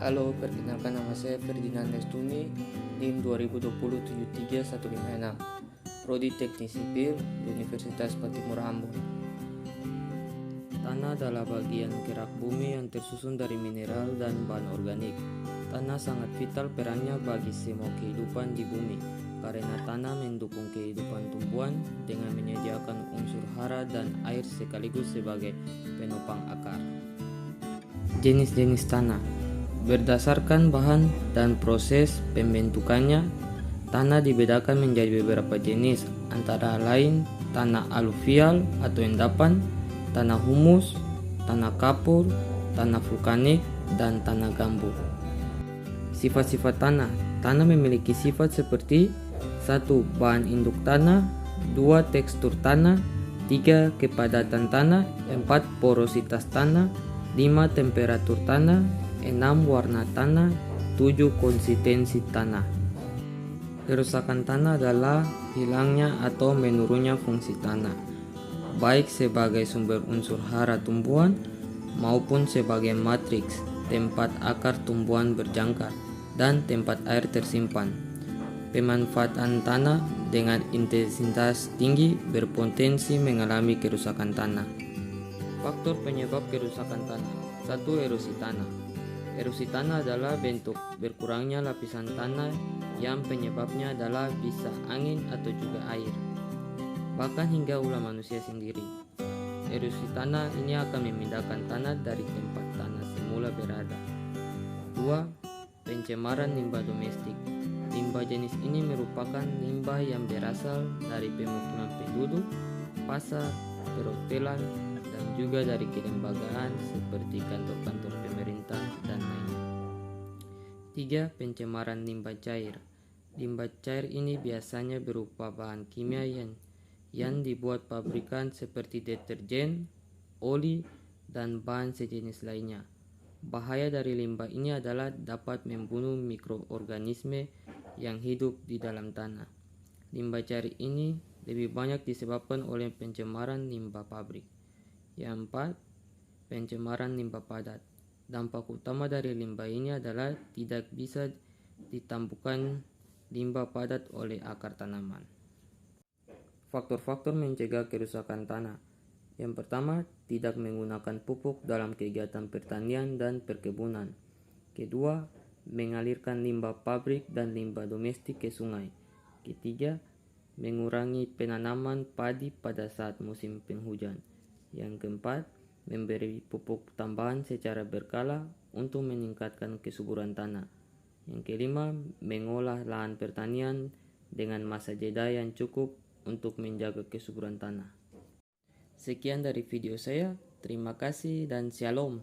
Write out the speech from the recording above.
Halo, perkenalkan nama saya Ferdinand Nestumi, NIM 2020-73156, Prodi Teknik Sipil, Universitas Patimura Ambon. Tanah adalah bagian gerak bumi yang tersusun dari mineral dan bahan organik. Tanah sangat vital perannya bagi semua kehidupan di bumi, karena tanah mendukung kehidupan tumbuhan dengan menyediakan unsur hara dan air sekaligus sebagai penopang akar. Jenis-jenis tanah. Berdasarkan bahan dan proses pembentukannya, tanah dibedakan menjadi beberapa jenis, antara lain tanah aluvial atau endapan, tanah humus, tanah kapur, tanah vulkanik, dan tanah gambut. Sifat-sifat tanah. Tanah memiliki sifat seperti 1. Bahan induk tanah, 2. Tekstur tanah, 3. Kepadatan tanah, 4. Porositas tanah, 5. Temperatur tanah, 6. Warna tanah, 7. Konsistensi tanah. Kerusakan tanah adalah hilangnya atau menurunnya fungsi tanah, baik sebagai sumber unsur hara tumbuhan maupun sebagai matriks, tempat akar tumbuhan berjangkar, dan tempat air tersimpan. Pemanfaatan tanah dengan intensitas tinggi berpotensi mengalami kerusakan tanah. Faktor penyebab kerusakan tanah. 1. Erosi tanah. Erosi tanah adalah bentuk berkurangnya lapisan tanah yang penyebabnya adalah bisa angin atau juga air, bahkan hingga ulah manusia sendiri. Erosi tanah ini akan memindahkan tanah dari tempat tanah semula berada. 2. Pencemaran limbah domestik. Limbah jenis ini merupakan limbah yang berasal dari pemukiman penduduk, pasar, perhotelan, dan juga dari kelembagaan seperti kantor-kantor pemerintah dan lainnya. 3. Pencemaran limbah cair. Limbah cair ini biasanya berupa bahan kimia yang dibuat pabrikan seperti deterjen, oli, dan bahan sejenis lainnya. Bahaya dari limbah ini adalah dapat membunuh mikroorganisme yang hidup di dalam tanah. Limbah cair ini lebih banyak disebabkan oleh pencemaran limbah pabrik. Yang 4. Pencemaran limbah padat. Dampak utama dari limbah ini adalah tidak bisa ditambuhkan limbah padat oleh akar tanaman. Faktor-faktor mencegah kerusakan tanah. Yang pertama, tidak menggunakan pupuk dalam kegiatan pertanian dan perkebunan. Kedua, mengalirkan limbah pabrik dan limbah domestik ke sungai. Ketiga, mengurangi penanaman padi pada saat musim penghujan. Yang keempat, memberi pupuk tambahan secara berkala untuk meningkatkan kesuburan tanah. Yang kelima, mengolah lahan pertanian dengan masa jeda yang cukup untuk menjaga kesuburan tanah. Sekian dari video saya, terima kasih dan shalom.